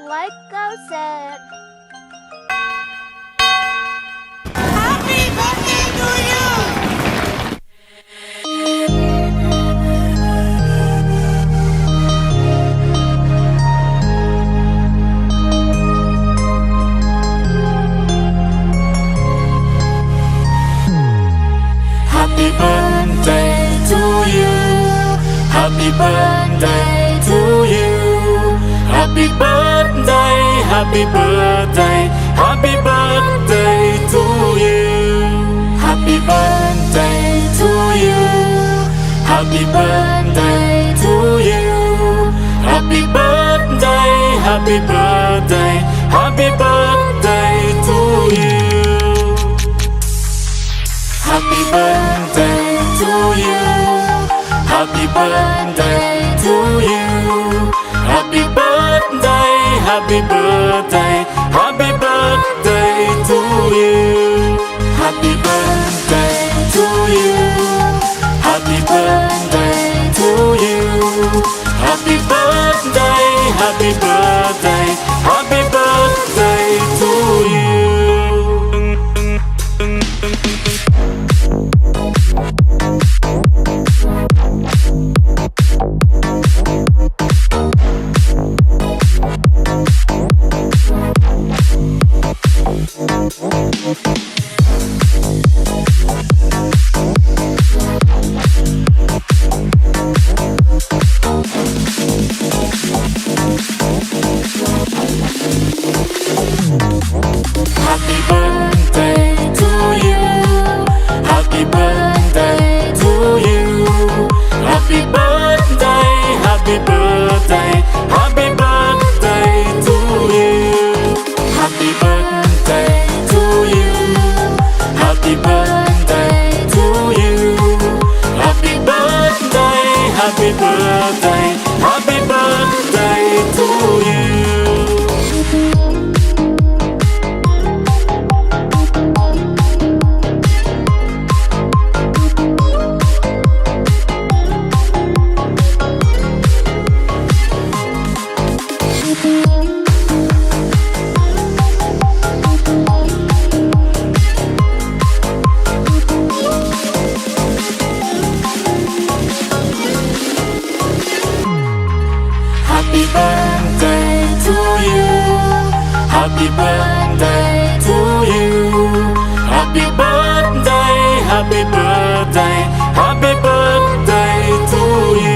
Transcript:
like gossip. Happy birthday to you! Happy birthday to you. Happy birthday to you. Happy birthday, happy birthday, happy birthday to you. Happy birthday to you. Happy birthday to you. Happy birthday, happy birthday, happy birthday to you. Happy birthday to you. Happy birthday to you. Happy birthday, happy birthday, happy birthday to you. Happy birthday to you. Happy birthday to you. Happy birthday, happy birthday, happy birthday to you. Happy birthday to you. Happy birthday to you. Happy birthday, happy birthday, happy birthday to you. Happy birthday to you. Happy birthday to you. Happy birthday, happy birthday, happy birthday to you. Happy birthday to you. Happy birthday to you. Happy birthday, happy birthday, happy birthday to you.